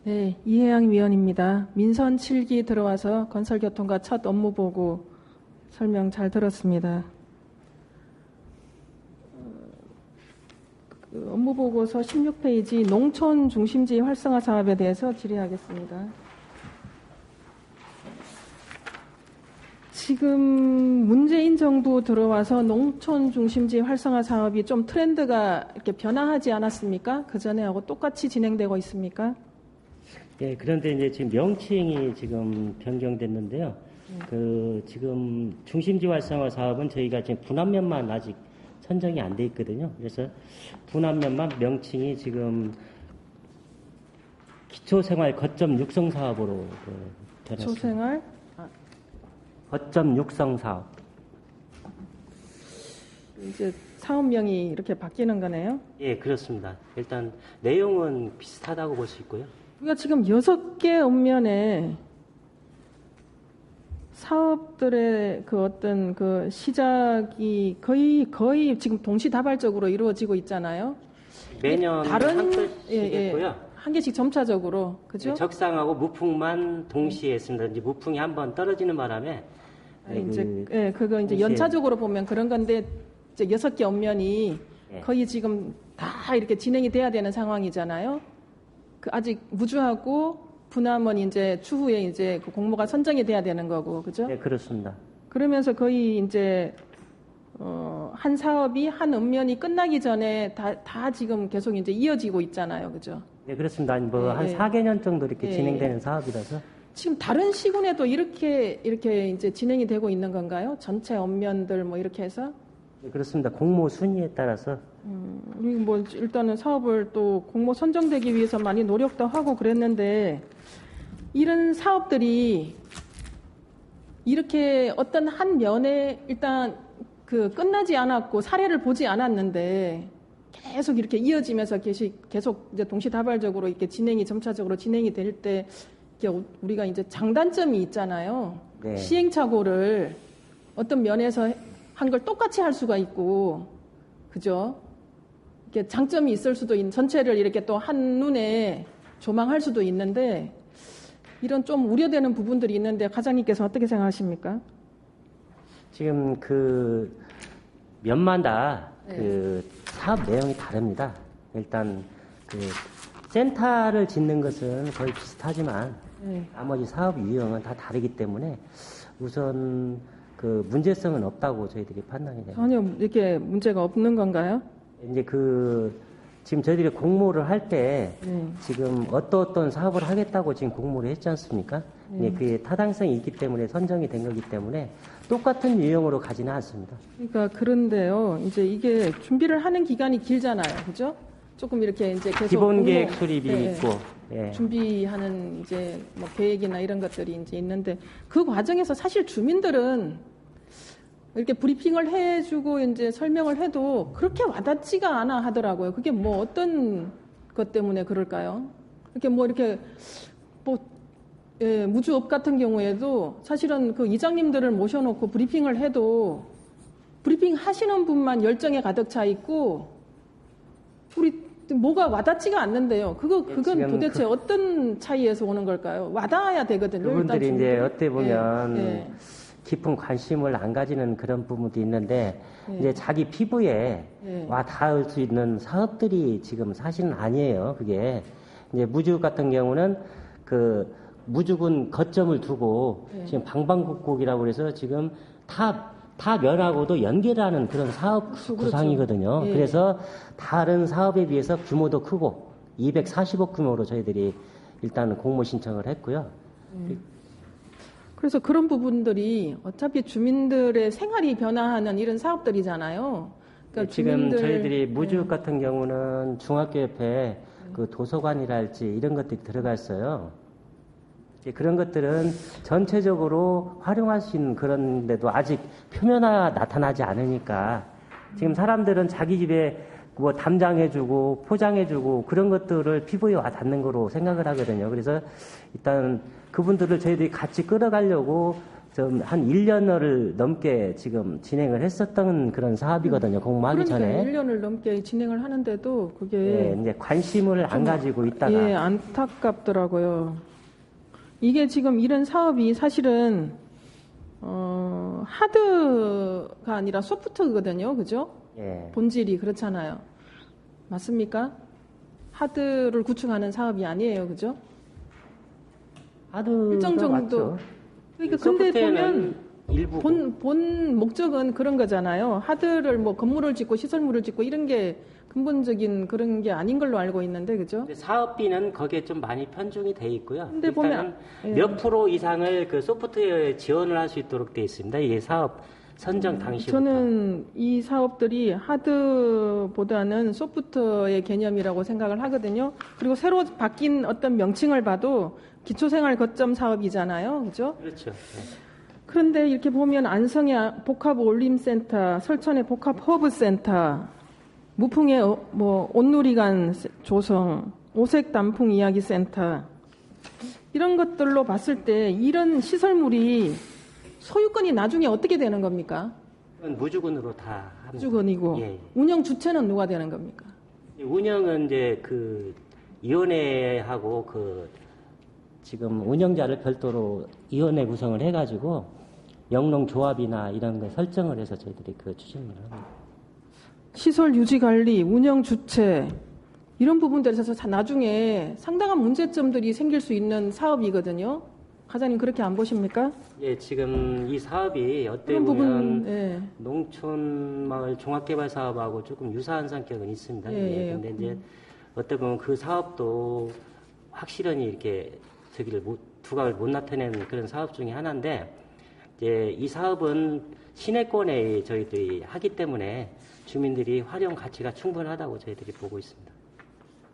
네, 이혜영 위원입니다. 민선 7기 들어와서 건설교통과 첫 업무보고 설명 잘 들었습니다. 업무보고서 16페이지 농촌 중심지 활성화 사업에 대해서 질의하겠습니다. 지금 문재인 정부 들어와서 농촌 중심지 활성화 사업이 좀 트렌드가 이렇게 변화하지 않았습니까? 그 전에하고 똑같이 진행되고 있습니까? 예, 그런데 이제 지금 명칭이 지금 변경됐는데요. 지금 중심지 활성화 사업은 저희가 지금 분안면만 아직 선정이 안 돼 있거든요. 그래서 분안면만 명칭이 지금 기초생활 거점 육성 사업으로 변했습니다. 기초생활? 거점 육성 사업. 이제 사업명이 이렇게 바뀌는 거네요? 예, 그렇습니다. 일단 내용은 비슷하다고 볼 수 있고요. 우리가 지금 6개 읍면에 사업들의 그 어떤 그 시작이 거의 지금 동시다발적으로 이루어지고 있잖아요. 매년 다른 한 건씩이고요. 한 개씩 점차적으로, 그죠? 적상하고 무풍만 동시에 했습니다. 이제 무풍이 한번 떨어지는 바람에 그거 이제 연차적으로 보면 그런 건데 이제 6개 읍면이 예. 거의 지금 다 이렇게 진행이 돼야 되는 상황이잖아요. 그 아직 무주하고 분함은 이제 추후에 이제 그 공모가 선정이 돼야 되는 거고, 그죠? 네, 그렇습니다. 그러면서 거의 이제 한 사업이 한 읍면이 끝나기 전에 다 지금 계속 이제 이어지고 있잖아요, 그죠? 네, 그렇습니다. 한 4개년 정도 이렇게 진행되는 사업이라서. 지금 다른 시군에도 이렇게 이제 진행이 되고 있는 건가요? 전체 읍면들 뭐 이렇게 해서? 네, 그렇습니다. 공모 순위에 따라서. 우리 뭐 일단은 사업을 또 공모 선정되기 위해서 많이 노력도 하고 그랬는데 이런 사업들이 이렇게 어떤 한 면에 일단 그 끝나지 않았고 사례를 보지 않았는데 계속 이렇게 이어지면서 계속 이제 동시다발적으로 이렇게 점차적으로 진행이 될 때 우리가 이제 장단점이 있잖아요. 네. 시행착오를 어떤 면에서 한 걸 똑같이 할 수가 있고, 그죠? 이렇게 장점이 있을 수도 있는, 전체를 이렇게 또 한눈에 조망할 수도 있는데, 이런 좀 우려되는 부분들이 있는데, 과장님께서 어떻게 생각하십니까? 지금 그 면마다 그 사업 내용이 다릅니다. 일단 그 센터를 짓는 것은 거의 비슷하지만 나머지 사업 유형은 다 다르기 때문에 우선 그 문제성은 없다고 저희들이 판단이 됩니다. 전혀 이렇게 문제가 없는 건가요? 이제 지금 저희들이 공모를 할 때 지금 어떤 사업을 하겠다고 지금 공모를 했지 않습니까? 그게 타당성이 있기 때문에 선정이 된 거기 때문에 똑같은 유형으로 가지는 않습니다. 그러니까 그런데요, 이제 이게 준비를 하는 기간이 길잖아요, 그죠? 조금 이렇게 이제 계속 기본 계획 수립이 있고 준비하는 이제 뭐 계획이나 이런 것들이 이제 있는데 그 과정에서 사실 주민들은 이렇게 브리핑을 해주고 이제 설명을 해도 그렇게 와닿지가 않아 하더라고요. 그게 뭐 어떤 것 때문에 그럴까요? 이렇게 무주업 같은 경우에도 사실은 그 이장님들을 모셔놓고 브리핑을 해도 브리핑 하시는 분만 열정에 가득 차 있고 뭐가 와닿지가 않는데요. 그건 도대체 어떤 차이에서 오는 걸까요? 와닿아야 되거든요. 그분들이 이제 어떻게 보면 깊은 관심을 안 가지는 그런 부분도 있는데 이제 자기 피부에 와 닿을 수 있는 사업들이 지금 사실은 아니에요. 그게 이제 무주국 같은 경우는 그 무주군 거점을 두고 지금 방방곡곡이라고 해서 지금 타 면하고도 연계하는 그런 사업 구상이거든요. 그래서 다른 사업에 비해서 규모도 크고 240억 규모로 저희들이 일단 공모 신청을 했고요. 그래서 그런 부분들이 어차피 주민들의 생활이 변화하는 이런 사업들이잖아요. 그러니까 지금 저희들이 무주국 같은 경우는 중학교 옆에 그 도서관이랄지 이런 것들이 들어가 있어요. 그런 것들은 전체적으로 활용할 수 있는 그런데도 아직 표면화 나타나지 않으니까 지금 사람들은 자기 집에 뭐 담장해주고 포장해주고 그런 것들을 피부에 와 닿는 거로 생각을 하거든요. 그래서 일단 그분들을 저희들이 같이 끌어가려고 좀 한 1년을 넘게 지금 진행을 했었던 그런 사업이거든요. 공모하기 전에. 1년을 넘게 진행을 하는데도 그게 예, 이제 관심을 안 가지고 있다가 예, 안타깝더라고요. 이게 지금 이런 사업이 사실은 하드가 아니라 소프트거든요. 그죠? 예. 본질이 그렇잖아요. 맞습니까? 하드를 구축하는 사업이 아니에요. 그죠? 하드가 일정 정도. 맞죠. 그러니까 근데 보면 일부 본 목적은 그런 거잖아요. 하드를 뭐 건물을 짓고 시설물을 짓고 이런 게 근본적인 그런 게 아닌 걸로 알고 있는데, 그죠? 사업비는 거기에 좀 많이 편중이 돼 있고요. 근데 일단은 보면, 몇 프로 이상을 그 소프트웨어에 지원을 할 수 있도록 되어 있습니다. 이게 사업 선정 당시부터. 저는 이 사업들이 하드보다는 소프트의 개념이라고 생각을 하거든요. 그리고 새로 바뀐 어떤 명칭을 봐도 기초생활 거점 사업이잖아요. 그죠? 그렇죠. 네. 그런데 이렇게 보면 안성의 복합올림센터, 설천의 복합허브센터, 무풍의 온누리관 조성, 오색단풍 이야기센터 이런 것들로 봤을 때 이런 시설물이 소유권이 나중에 어떻게 되는 겁니까? 그건 무주군으로 다 합니다. 무주군이고 예. 운영 주체는 누가 되는 겁니까? 운영은 이제 그 위원회하고 그 지금 운영자를 별도로 위원회 구성을 해가지고 영농조합이나 이런 거 설정을 해서 저희들이 그 추진을 합니다. 시설 유지 관리, 운영 주체 이런 부분들에서 나중에 상당한 문제점들이 생길 수 있는 사업이거든요. 과장님 그렇게 안 보십니까? 예, 지금 이 사업이 어떻게 그런 보면 부분, 예. 농촌마을 종합개발 사업하고 조금 유사한 성격은 있습니다. 예, 예. 근데 이제 어떻게 보면 그 사업도 확실히 이렇게 두각을 못 나타내는 그런 사업 중에 하나인데, 이제 이 사업은 시내권에 저희들이 하기 때문에 주민들이 활용 가치가 충분하다고 저희들이 보고 있습니다.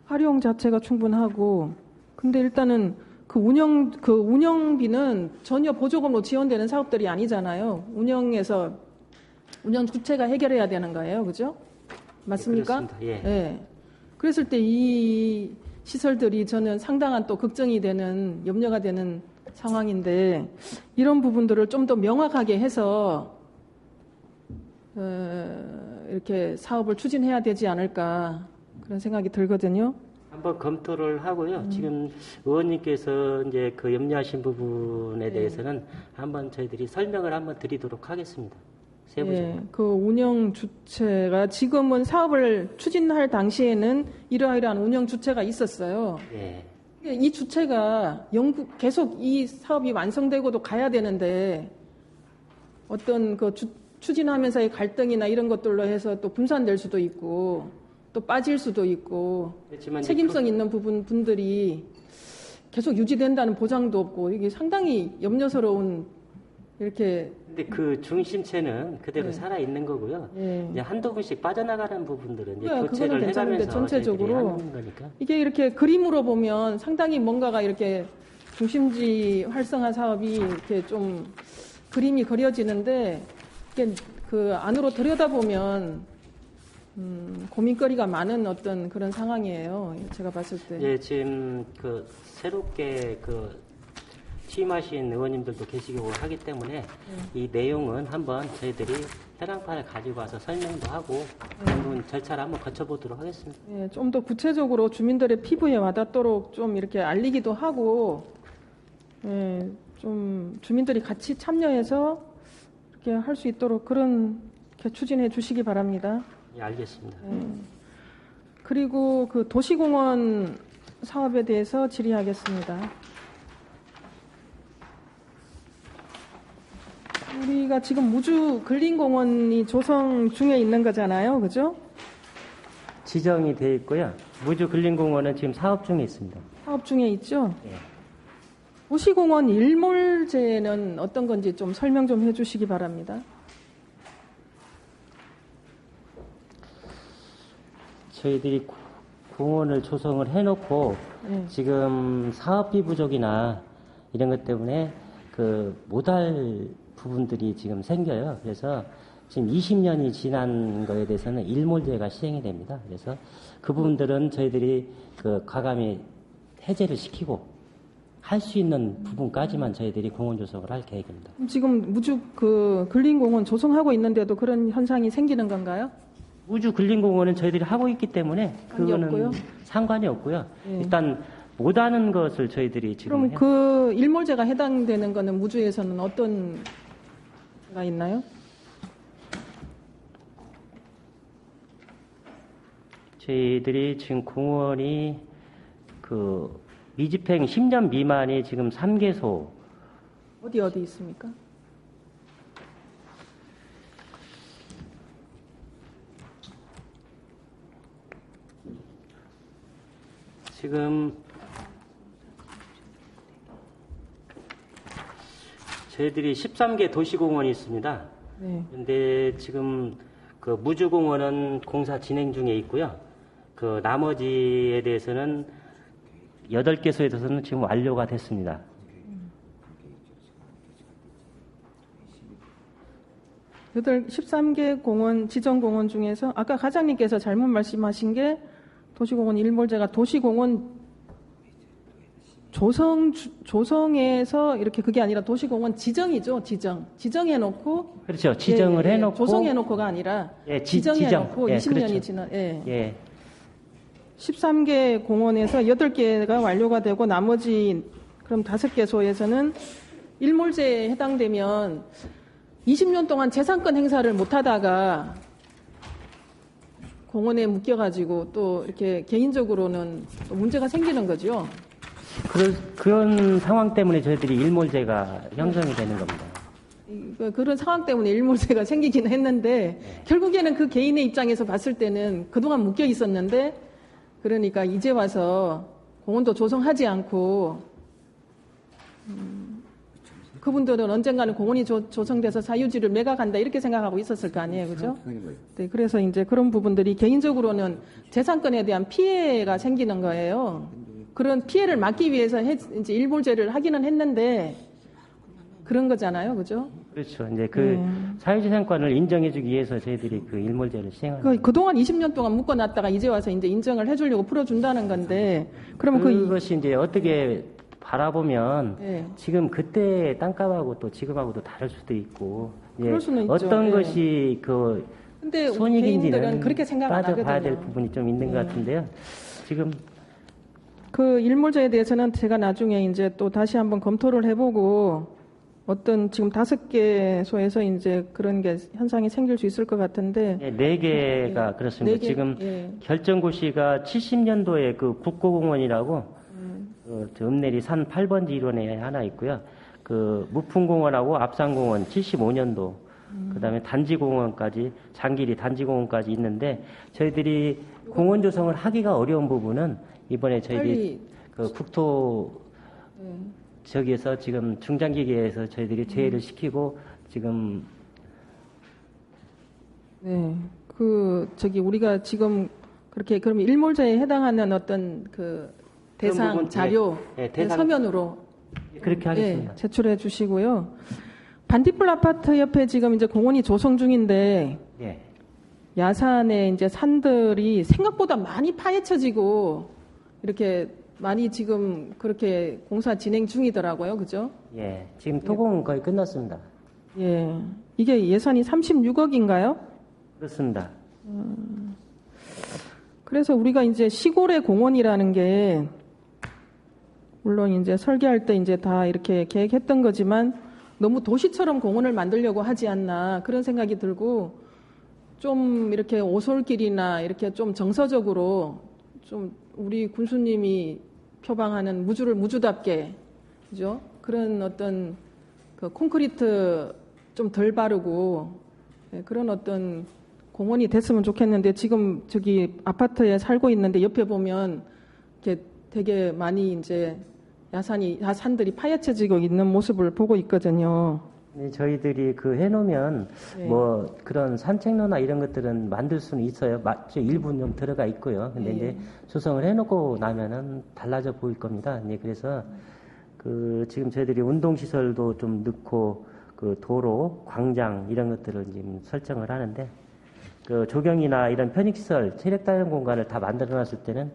활용 자체가 충분하고, 근데 일단은 그 운영비는 전혀 보조금으로 지원되는 사업들이 아니잖아요. 운영 주체가 해결해야 되는 거예요. 그죠? 맞습니까? 네, 그렇습니다. 예. 예. 그랬을 때 이 시설들이 저는 상당한 또 걱정이 되는, 염려가 되는 상황인데, 이런 부분들을 좀 더 명확하게 해서, 이렇게 사업을 추진해야 되지 않을까, 그런 생각이 들거든요. 한번 검토를 하고요. 지금 의원님께서 이제 그 염려하신 부분에 대해서는 한번 저희들이 설명을 한번 드리도록 하겠습니다. 세부적으로. 예, 그 운영 주체가 지금은 사업을 추진할 당시에는 이러이러한 운영 주체가 있었어요. 예. 이 주체가 계속 이 사업이 완성되고도 가야 되는데 어떤 그 추진하면서의 갈등이나 이런 것들로 해서 또 분산될 수도 있고 또 빠질 수도 있고 책임성 있는 분들이 계속 유지된다는 보장도 없고 이게 상당히 염려스러운 이렇게. 근데 그 중심체는 그대로 살아 있는 거고요. 이제 한두 분씩 빠져나가는 부분들은 이제 교체를 해가면서 전체적으로 하는 거니까. 이게 이렇게 그림으로 보면 상당히 뭔가가 이렇게 중심지 활성화 사업이 이렇게 좀 그림이 그려지는데 이게 그 안으로 들여다보면 고민거리가 많은 어떤 그런 상황이에요. 제가 봤을 때. 예, 지금 그 새롭게 그 취임하신 의원님들도 계시고 하기 때문에 이 내용은 한번 저희들이 현황판을 가지고 와서 설명도 하고 한번 절차를 한번 거쳐보도록 하겠습니다. 예, 좀 더 구체적으로 주민들의 피부에 와닿도록 좀 이렇게 알리기도 하고, 예, 좀 주민들이 같이 참여해서 이렇게 할 수 있도록 그렇게 추진해 주시기 바랍니다. 예, 알겠습니다. 예. 그리고 그 도시공원 사업에 대해서 질의하겠습니다. 우리가 지금 무주 근린공원이 조성 중에 있는 거잖아요. 그죠? 지정이 되어 있고요. 무주 근린공원은 지금 사업 중에 있습니다. 사업 중에 있죠? 예. 도시공원 일몰제는 어떤 건지 좀 설명 좀 해주시기 바랍니다. 저희들이 공원을 조성을 해놓고 지금 사업비 부족이나 이런 것 때문에 그 못할 부분들이 지금 생겨요. 그래서 지금 20년이 지난 거에 대해서는 일몰제가 시행이 됩니다. 그래서 그 부분들은 저희들이 그 과감히 해제를 시키고 할 수 있는 부분까지만 저희들이 공원 조성을 할 계획입니다. 지금 무주 그 근린공원 조성하고 있는데도 그런 현상이 생기는 건가요? 우주 근린공원은 저희들이 하고 있기 때문에 그거는 없고요? 상관이 없고요. 예. 일단 못하는 것을 저희들이 지금 그럼 그 일몰제가 해당되는 거는 무주에서는 어떤 가 있나요? 저희들이 지금 공원이 그 미집행 10년 미만이 지금 3개소. 어디 있습니까? 지금 저희들이 13개 도시공원이 있습니다. 네. 근데 지금 그 무주공원은 공사 진행 중에 있고요. 그 나머지에 대해서는 8개소에 대해서는 지금 완료가 됐습니다. 여덟 13개 공원, 지정공원 중에서 아까 과장님께서 잘못 말씀하신 게 도시공원 일몰제가 도시공원 조성에서 이렇게 그게 아니라 도시공원 지정이죠. 지정해놓고. 그렇죠. 지정을 해놓고. 조성해놓고가 아니라 지정해놓고 20년이 그렇죠. 지난. 예. 13개 공원에서 8개가 완료가 되고 나머지 그럼 5개소에서는 일몰제에 해당되면 20년 동안 재산권 행사를 못하다가 공원에 묶여가지고 또 이렇게 개인적으로는 또 문제가 생기는 거죠. 그런 상황 때문에 저희들이 일몰제가 형성이 되는 겁니다. 그런 상황 때문에 일몰제가 생기긴 했는데 결국에는 그 개인의 입장에서 봤을 때는 그동안 묶여 있었는데 그러니까 이제 와서 공원도 조성하지 않고 그분들은 언젠가는 공원이 조성돼서 사유지를 매각한다 이렇게 생각하고 있었을 거 아니에요, 그죠? 네, 그래서 이제 그런 부분들이 개인적으로는 재산권에 대한 피해가 생기는 거예요. 그런 피해를 막기 위해서 이제 일몰제를 하기는 했는데 그런 거잖아요, 그죠? 그렇죠. 이제 그 사유재산권을 인정해주기 위해서 저희들이 그 일몰제를 시행하는. 그동안 20년 동안 묶어놨다가 이제 와서 이제 인정을 해주려고 풀어준다는 건데, 그러면 그것이 이제 어떻게 바라보면 네. 지금 그때 땅값하고 또 지금하고도 다를 수도 있고, 그럴 수는 있죠. 어떤 네. 것이 그 근데 손익인지는 그렇게 생각 안 따져봐야 될 하거든요. 부분이 좀 있는 것 같은데요. 지금 그 일몰제에 대해서는 제가 나중에 이제 또 다시 한번 검토를 해보고 어떤 지금 5개소에서 이제 그런 게 현상이 생길 수 있을 것 같은데. 4개가 그렇습니다. 4개, 지금 결정고시가 70년도에 그 국고공원이라고 저 읍내리 산 8번지 일원에 하나 있고요. 그 무풍공원하고 앞산공원 75년도, 그다음에 단지공원까지 장길이 단지공원까지 있는데 저희들이 공원 조성을 하기가 어려운 부분은 이번에 저희들이 그 국토 저기에서 지금 중장기계에서 저희들이 제의를 시키고 지금 우리가 지금 그렇게 그러면 일몰제에 해당하는 어떤 그 대상 부분, 자료 대상, 서면으로 그렇게 하겠습니다. 제출해 주시고요. 반딧불 아파트 옆에 지금 이제 공원이 조성 중인데 야산에 이제 산들이 생각보다 많이 파헤쳐지고 이렇게 많이 지금 그렇게 공사 진행 중이더라고요. 그죠? 예. 지금 토공은 거의 끝났습니다. 예. 이게 예산이 36억인가요? 그렇습니다. 그래서 우리가 이제 시골의 공원이라는 게 물론 이제 설계할 때 이제 다 이렇게 계획했던 거지만 너무 도시처럼 공원을 만들려고 하지 않나 그런 생각이 들고 좀 이렇게 오솔길이나 이렇게 좀 정서적으로 좀 우리 군수님이 표방하는 무주를 무주답게 그죠? 그런 어떤 그 콘크리트 좀 덜 바르고 그런 어떤 공원이 됐으면 좋겠는데 지금 저기 아파트에 살고 있는데 옆에 보면 이렇게 되게 많이 이제 야산들이 파헤쳐지고 있는 모습을 보고 있거든요. 네, 저희들이 그 해놓으면 뭐 그런 산책로나 이런 것들은 만들 수는 있어요. 일부는 좀 들어가 있고요. 근데 이제 조성을 해놓고 나면은 달라져 보일 겁니다. 네, 그래서 그 지금 저희들이 운동시설도 좀 넣고 그 도로, 광장 이런 것들을 지금 설정을 하는데 그 조경이나 이런 편익시설, 체력다양 공간을 다 만들어놨을 때는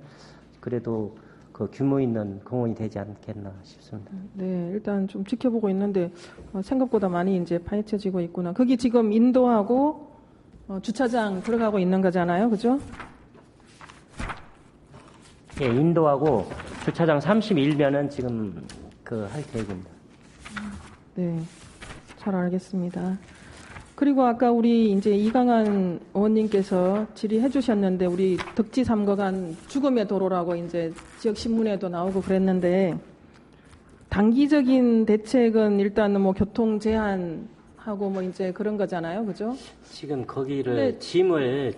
그래도 그 그 규모 있는 공원이 되지 않겠나 싶습니다. 네, 일단 좀 지켜보고 있는데 생각보다 많이 이제 파헤쳐지고 있구나. 거기 지금 인도하고 주차장 들어가고 있는 거잖아요, 그죠? 예, 인도하고 주차장 31면은 지금 할 계획입니다. 네, 잘 알겠습니다. 그리고 아까 우리 이제 이강한 의원님께서 질의해 주셨는데 우리 덕지 3거간 죽음의 도로라고 이제 지역 신문에도 나오고 그랬는데 단기적인 대책은 일단은 뭐 교통 제한하고 뭐 이제 그런 거잖아요, 그죠? 지금 거기를 짐을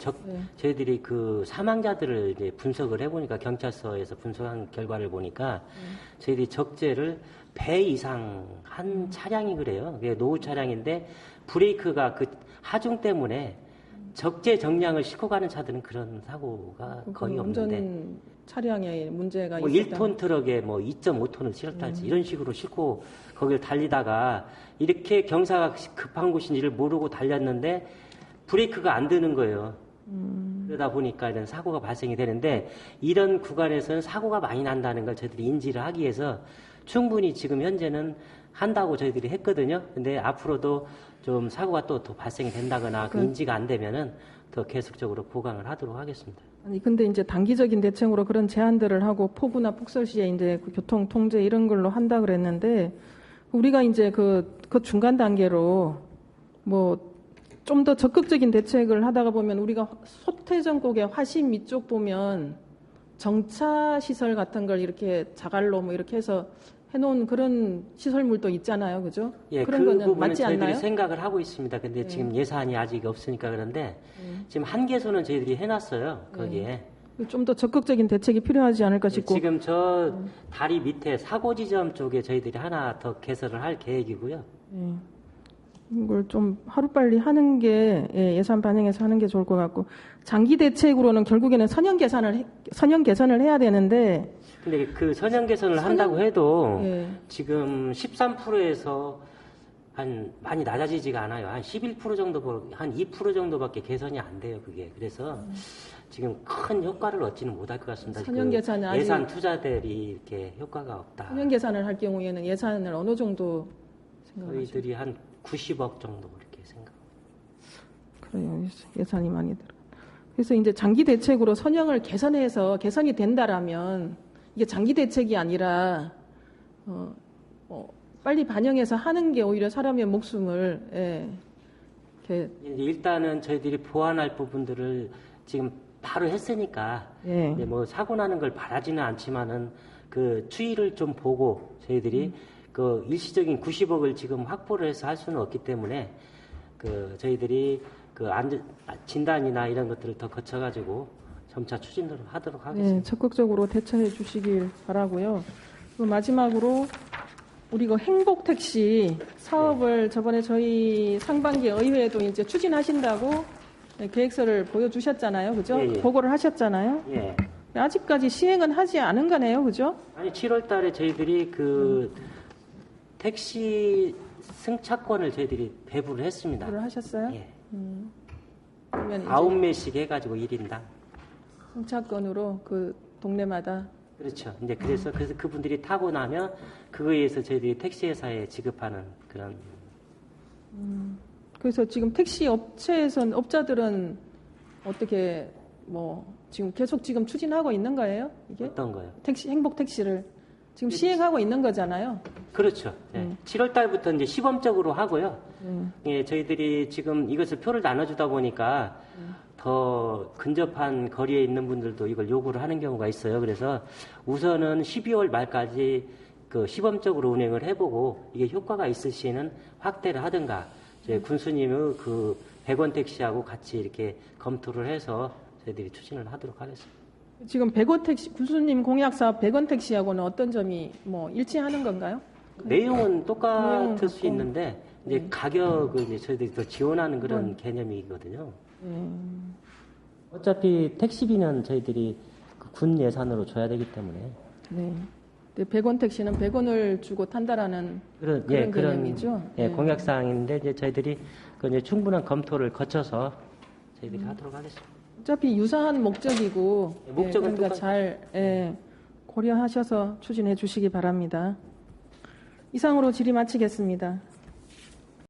저희들이 그 사망자들을 이제 분석을 해보니까 경찰서에서 분석한 결과를 보니까 저희들이 적재를 배 이상 한 차량이 그래요. 그게 노후 차량인데 브레이크가 그 하중 때문에 적재 정량을 싣고 가는 차들은 그런 사고가 거의 없는데 운전 차량에 문제가 뭐 있었다. 1톤 트럭에 뭐 2.5톤을 실었달지 이런 식으로 싣고 거기를 달리다가 이렇게 경사가 급한 곳인지를 모르고 달렸는데 브레이크가 안 드는 거예요. 그러다 보니까 이런 사고가 발생이 되는데 이런 구간에서는 사고가 많이 난다는 걸 저희들이 인지를 하기 위해서 충분히 지금 현재는 한다고 저희들이 했거든요. 근데 앞으로도 좀 사고가 또 더 발생이 된다거나 그 인지가 안 되면은 더 계속적으로 보강을 하도록 하겠습니다. 아니 근데 이제 단기적인 대책으로 그런 제한들을 하고 폭우나 폭설 시에 이제 그 교통 통제 이런 걸로 한다 그랬는데 우리가 이제 그 중간 단계로 뭐 좀 더 적극적인 대책을 하다가 보면 우리가 소태전곡의 화심 이쪽 보면 정차 시설 같은 걸 이렇게 자갈로 뭐 이렇게 해서 해놓은 그런 시설물도 있잖아요, 그죠? 예, 그런 그 거는 부분은 맞지 저희들이 않나요? 생각을 하고 있습니다. 근데 지금 예산이 아직 없으니까 그런데 지금 한개소는 저희들이 해놨어요, 거기에. 좀 더 적극적인 대책이 필요하지 않을까 싶고. 지금 저 다리 밑에 사고 지점 쪽에 저희들이 하나 더 개설을 할 계획이고요. 이걸 좀 하루빨리 하는 게 예산 반영해서 하는 게 좋을 것 같고 장기 대책으로는 결국에는 선형 개선을 해야 되는데 근데 그 선형 개선을 한다고 해도 예. 지금 13%에서 많이 낮아지지가 않아요. 한 11% 정도, 한 2% 정도밖에 개선이 안 돼요, 그게. 그래서 지금 큰 효과를 얻지는 못할 것 같습니다. 선형 개선은 예산 투자들이 이렇게 효과가 없다. 선형 계산을 할 경우에는 예산을 어느 정도 생각하시나요? 저희들이 한 90억 정도 그렇게 생각. 그래요. 예산이 많이 들어. 그래서 이제 장기 대책으로 선형을 개선해서 개선이 된다라면 이게 장기 대책이 아니라 빨리 반영해서 하는 게 오히려 사람의 목숨을 이렇게 일단은 저희들이 보완할 부분들을 지금 바로 했으니까 이제 뭐 사고 나는 걸 바라지는 않지만은 그 추이를 좀 보고 저희들이 그 일시적인 90억을 지금 확보를 해서 할 수는 없기 때문에 그 저희들이 그 진단이나 이런 것들을 더 거쳐가지고 점차 추진을 하도록 하겠습니다. 네, 적극적으로 대처해 주시길 바라고요. 그리고 마지막으로 우리 그 행복택시 사업을 저번에 저희 상반기 의회에도 이제 추진하신다고 계획서를 보여주셨잖아요, 그죠? 예. 보고를 하셨잖아요. 예. 아직까지 시행은 하지 않은 거네요, 그죠? 아니 7월달에 저희들이 그 택시 승차권을 저희들이 배부를 했습니다. 배부를 하셨어요? 예. 그러면 이제 9매씩 해가지고 1인당. 승차권으로 그 동네마다 그렇죠. 이제 그래서 그분들이 타고 나면 그거에 의해서 저희들이 택시 회사에 지급하는 그런. 그래서 지금 택시 업자들은 어떻게 뭐 지금 계속 지금 추진하고 있는 거예요? 이게 어떤 거요? 행복 택시를 지금 시행하고 있는 거잖아요. 그렇죠. 네. 7월 달부터 이제 시범적으로 하고요. 예, 저희들이 지금 이것을 표를 나눠주다 보니까 더 근접한 거리에 있는 분들도 이걸 요구를 하는 경우가 있어요. 그래서 우선은 12월 말까지 그 시범적으로 운행을 해보고 이게 효과가 있을 시에는 확대를 하든가 이제 군수님의 그 100원 택시하고 같이 이렇게 검토를 해서 저희들이 추진을 하도록 하겠습니다. 지금 100원 택시 군수님 공약 사업 100원 택시하고는 어떤 점이 뭐 일치하는 건가요? 내용은 똑같을 내용은 수 있는데 이제 가격을 이제 저희들이 더 지원하는 그런 개념이거든요. 어차피 택시비는 저희들이 그 군 예산으로 줘야 되기 때문에. 네. 100원 택시는 100원을 주고 탄다라는 그런 개념이죠. 예, 공약사항인데 이제 저희들이 그 이제 충분한 검토를 거쳐서 저희들이 하도록 하겠습니다. 어차피 유사한 목적이고 목적은 그러니까 잘 고려하셔서 추진해 주시기 바랍니다. 이상으로 질의 마치겠습니다.